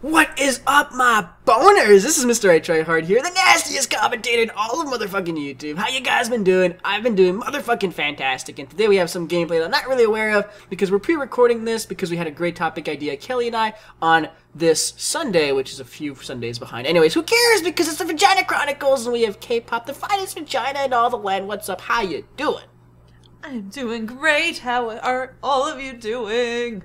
What is up, my boners? This is MrITryHard here, the nastiest commentator in all of motherfucking YouTube. How you guys been doing? I've been doing motherfucking fantastic, and today we have some gameplay that I'm not really aware of because we're pre-recording this because we had a great topic idea, Kelly and I, on this Sunday, which is a few Sundays behind. Anyways, who cares? Because it's the Vagina Chronicles, and we have K-pop, the finest vagina in all the land. What's up? How you doing? I'm doing great. How are all of you doing?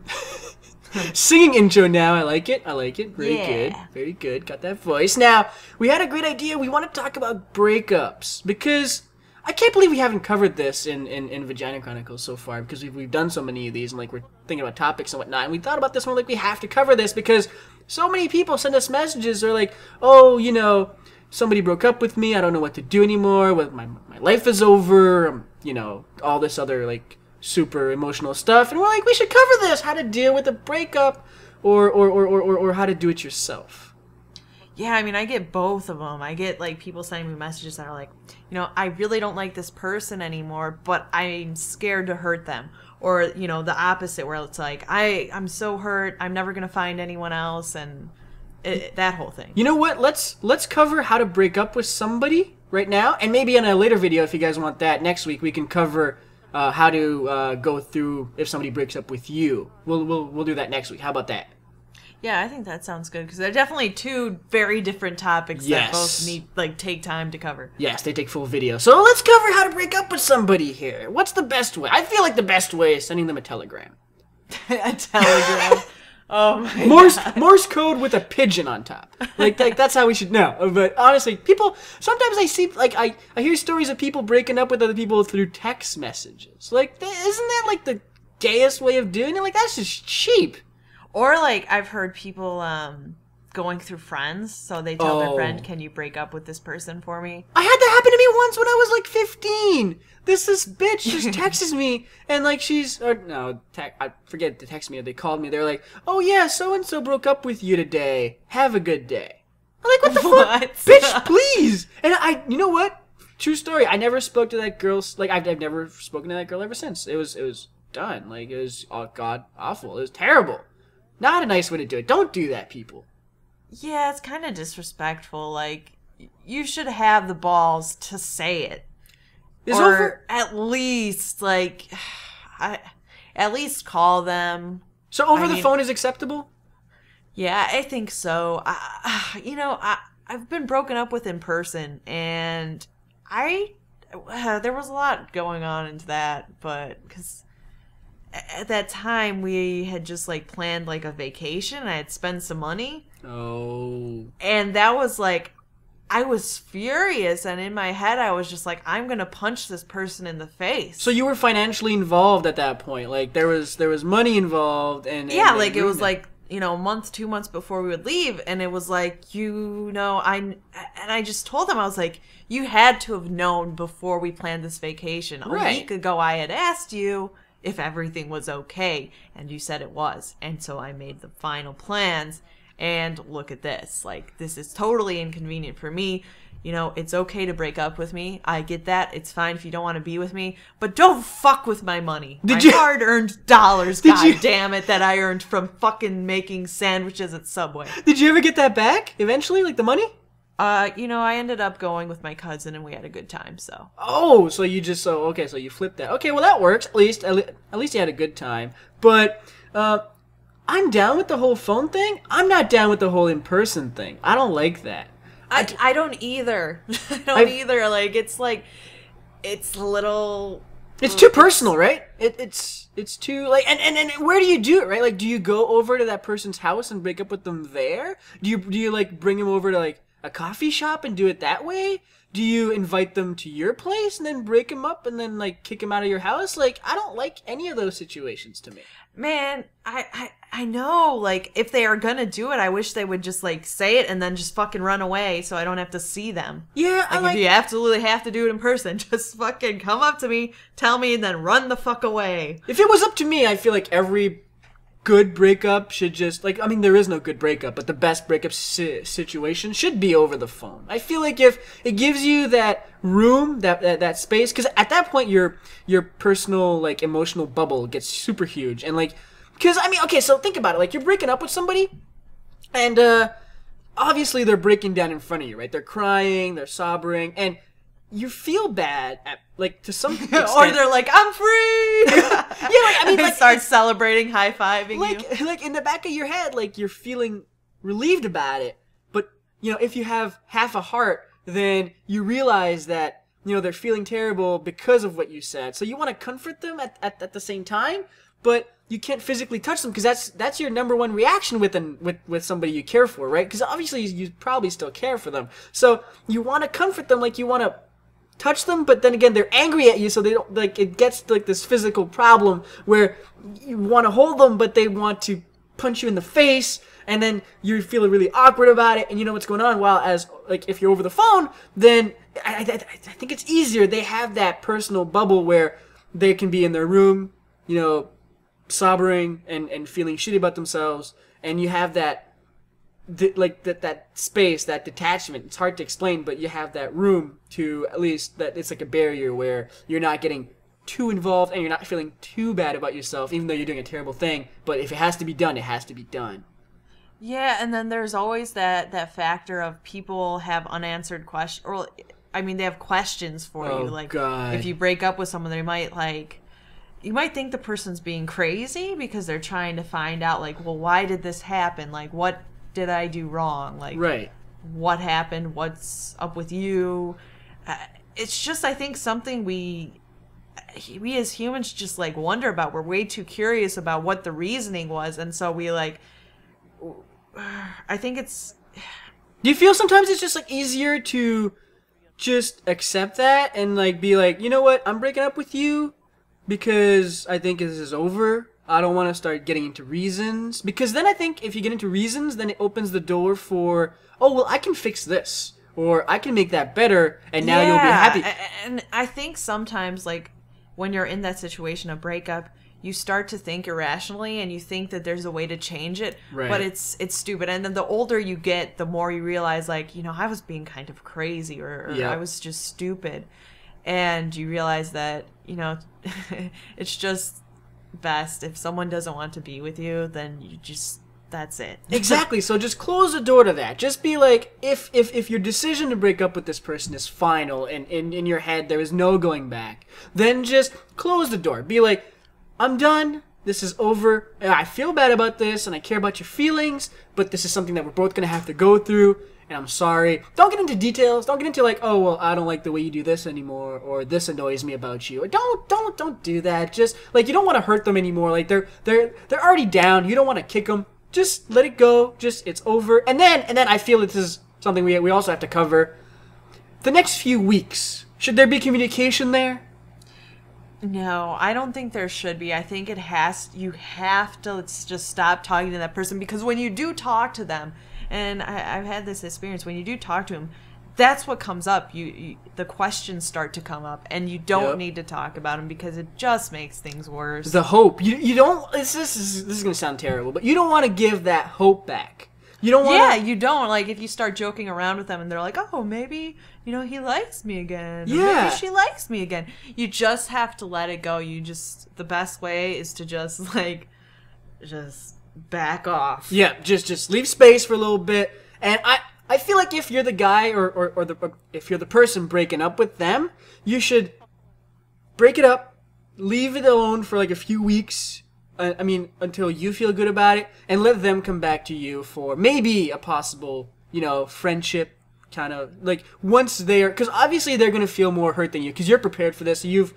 Singing intro now, I like it. Very good. Very good. Got that voice. Now, we had a great idea. We want to talk about breakups because I can't believe we haven't covered this in Vagina Chronicles so far because we've done so many of these and like we're thinking about topics and whatnot. And we thought about this one like we have to cover this because so many people send us messages. They're like, oh, you know, somebody broke up with me. I don't know what to do anymore. My life is over. You know, all this other like super emotional stuff, and we're like, we should cover this, how to deal with a breakup or how to do it yourself. Yeah, I mean, I get both of them. I get like people sending me messages that are like, you know, I really don't like this person anymore, but I'm scared to hurt them. Or, you know, the opposite where it's like, I'm so hurt, I'm never gonna find anyone else, and that whole thing. You know what, let's cover how to break up with somebody right now, and maybe in a later video, if you guys want that next week, we can cover how to go through if somebody breaks up with you. We'll do that next week. How about that? Yeah, I think that sounds good because they're definitely two very different topics that both need take time to cover. Yes, they take full video. So let's cover how to break up with somebody here. What's the best way? I feel like the best way is sending them a telegram. A telegram. Oh my God. Morse code with a pigeon on top. Like that's how we should know. But honestly, people sometimes I see I hear stories of people breaking up with other people through text messages. Like, isn't that like the gayest way of doing it? Like, that's just cheap. Or like I've heard people going through friends, so they tell their friend, "Can you break up with this person for me?" I had that happen to me once when I was like 15. This bitch just texts me and like I forget to text me or they called me. They're like, "Oh yeah, so and so broke up with you today. Have a good day." I'm like, "What the fuck, bitch? Please." And you know what? True story. I never spoke to that girl. Like I've never spoken to that girl ever since. It was done. Like it was god awful. It was terrible. Not a nice way to do it. Don't do that, people. Yeah, it's kind of disrespectful. Like, you should have the balls to say it. Or at least, like, at least call them. So over the phone is acceptable? Yeah, I think so. You know, I've been broken up with in person, and there was a lot going on into that, but because at that time we had just like planned like a vacation. I had spent some money. Oh. And that was like, I was furious, and in my head I was just like, I'm gonna punch this person in the face. So you were financially involved at that point. Like there was money involved, and yeah, like it was like, you know, a month, 2 months before we would leave, and it was like, you know, I just told him, I was like, you had to have known before we planned this vacation. A week ago I had asked you if everything was okay, and you said it was, and so I made the final plans, and look at this. Like, this is totally inconvenient for me. You know, it's okay to break up with me. I get that. It's fine if you don't want to be with me, but don't fuck with my money. My hard-earned dollars, damn it, that I earned from fucking making sandwiches at Subway. Did you ever get that back eventually, like the money? You know, I ended up going with my cousin, and we had a good time, so. Oh, so you just, okay, so you flipped that. Okay, well, that works. At least you had a good time. But, I'm down with the whole phone thing. I'm not down with the whole in-person thing. I don't like that. I don't either. I don't either. Like, it's a little... It's too personal, right? It's too, like, and where do you do it, right? Like, do you go over to that person's house and break up with them there? Do you like, bring them over to, like, a coffee shop and do it that way? Do you invite them to your place and then break them up and then like kick them out of your house? Like, I don't like any of those situations to me. Man, I know, like, if they are gonna do it, I wish they would just like say it and then just fucking run away so I don't have to see them. Yeah, like, if you absolutely have to do it in person, just fucking come up to me, tell me, and then run the fuck away. If it was up to me, I feel like every good breakup should just, like, I mean, there is no good breakup, but the best breakup situation should be over the phone. I feel like if it gives you that room, that space, because at that point your personal, like, emotional bubble gets super huge, and like, because I mean, okay, so think about it, like, you're breaking up with somebody, And obviously they're breaking down in front of you, right? They're crying, they're sobbing, and you feel bad at, like, to some extent. Or they're like, I'm free! Like, start celebrating, high-fiving you. Like, in the back of your head, like, you're feeling relieved about it. But, if you have half a heart, then you realize that, they're feeling terrible because of what you said. So you want to comfort them at the same time, but you can't physically touch them because that's your number one reaction with somebody you care for, right? Because obviously you probably still care for them. So you want to comfort them, like you want to touch them, but then again they're angry at you, so they don't, like, it gets to, like, this physical problem where you want to hold them, but they want to punch you in the face, and then you feel really awkward about it, and you know what's going on. While as, like, if you're over the phone, then I think it's easier. They have that personal bubble where they can be in their room, sobbing and feeling shitty about themselves, and you have that space, that detachment. It's hard to explain, but you have that room to, at least, that it's like a barrier where you're not getting too involved and you're not feeling too bad about yourself, even though you're doing a terrible thing. But if it has to be done, it has to be done. Yeah, and then there's always that factor of people have unanswered questions, or they have questions for you. Like, God. If you break up with someone, they might, like, you might think the person's being crazy because they're trying to find out, like, well, why did this happen? Like, what did I do wrong? Like, right. What happened? What's up with you? It's just, I think, something we as humans just, like, wonder about. We're way too curious about what the reasoning was, and so we, like, I think it's... Do you feel sometimes it's just, like, easier to just accept that and, like, be like, you know what, I'm breaking up with you because I think this is over. I don't want to start getting into reasons. Because then I think if you get into reasons, then it opens the door for, oh, well, I can fix this. Or I can make that better, and now you'll be happy. And I think sometimes, like, when you're in that situation, a breakup, you start to think irrationally, and you think that there's a way to change it. Right. But it's stupid. And then the older you get, the more you realize, like, I was being kind of crazy, or yep. I was just stupid. And you realize that, it's just best if someone doesn't want to be with you, then you just, that's it. Exactly. So just close the door to that. Just be like, if your decision to break up with this person is final and in your head there is no going back, then just close the door. Be like, I'm done. This is over. I feel bad about this and I care about your feelings, but this is something that we're both going to have to go through, and I'm sorry. Don't get into details. Don't get into, like, oh, well, I don't like the way you do this anymore, or this annoys me about you. Or don't do that. Just, like, you don't want to hurt them anymore. Like, they're already down. You don't want to kick them. Just let it go. Just, it's over. And then I feel this is something we also have to cover. The next few weeks, should there be communication there? No, I don't think there should be. I think you have to just stop talking to that person, because when you do talk to them, and I've had this experience, when you do talk to them, that's what comes up. The questions start to come up, and you don't need to talk about them because it just makes things worse. The hope. You don't, this is going to sound terrible, but you don't want to give that hope back. You don't want Yeah, you don't. Like, if you start joking around with them and they're like, oh, maybe, he likes me again. Yeah. Maybe she likes me again. You just have to let it go. The best way is to just back off. Yeah, just leave space for a little bit. And I feel like if you're the guy or if you're the person breaking up with them, you should break it up, leave it alone for like a few weeks. Until you feel good about it, and let them come back to you for maybe a possible, friendship kind of, like, once they're, because obviously they're going to feel more hurt than you, because you're prepared for this. You've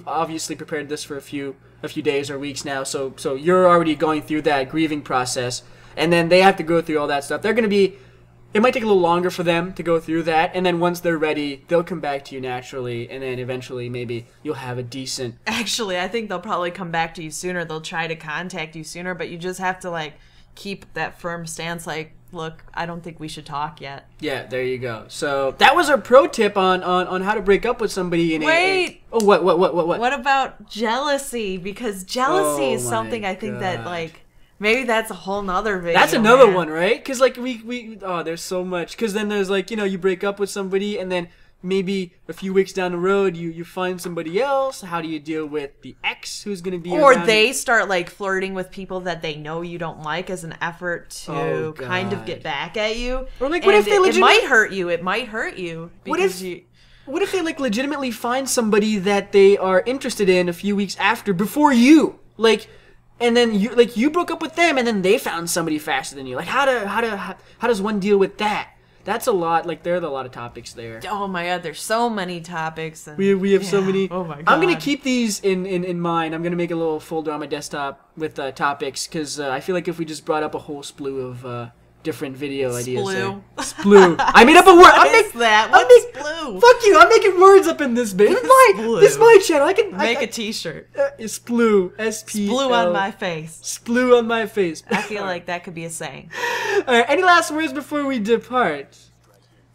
obviously prepared this for a few days or weeks now, so you're already going through that grieving process, and then they have to go through all that stuff. It might take a little longer for them to go through that, and then once they're ready, they'll come back to you naturally, and then eventually maybe you'll have a decent... Actually, I think they'll probably come back to you sooner. They'll try to contact you sooner, but you just have to, like, keep that firm stance, like, look, I don't think we should talk yet. Yeah, there you go. So that was our pro tip on how to break up with somebody in Wait! Oh, what? What about jealousy? Because jealousy is something I think that, like... Maybe that's a whole nother video. That's another one, right? Because, like, there's so much. Because then there's, like, you break up with somebody, and then maybe a few weeks down the road, you find somebody else. How do you deal with the ex who's going to be or around? they start like flirting with people that they know you don't like as an effort to kind of get back at you. Or like, what if they it might hurt you? It might hurt you. What if they like legitimately find somebody that they are interested in a few weeks after, before you, like, and then you broke up with them, and then they found somebody faster than you? Like, how does one deal with that? That's a lot. Like, there are a lot of topics there. Oh my god, there's so many topics. And we have so many. Oh my god. I'm gonna keep these in mind. I'm gonna make a little folder on my desktop with topics, because I feel like if we just brought up a whole slew of different video ideas. Sploo. I made up a word. What's sploo? Fuck you. I'm making words up in this bit. This is my channel. I can make a T-shirt. Sploo. S-P-L. Sploo on my face. Sploo on my face. I feel like that could be a saying. All right. Any last words before we depart?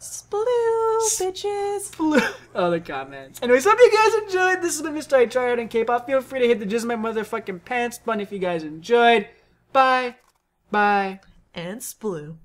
Sploo, bitches. Sploo. Oh, the comments. Anyways, hope you guys enjoyed. This has been MrITryHard and K-pop. Feel free to hit the jizz my motherfucking pants button if you guys enjoyed. Bye. Bye. And sploo.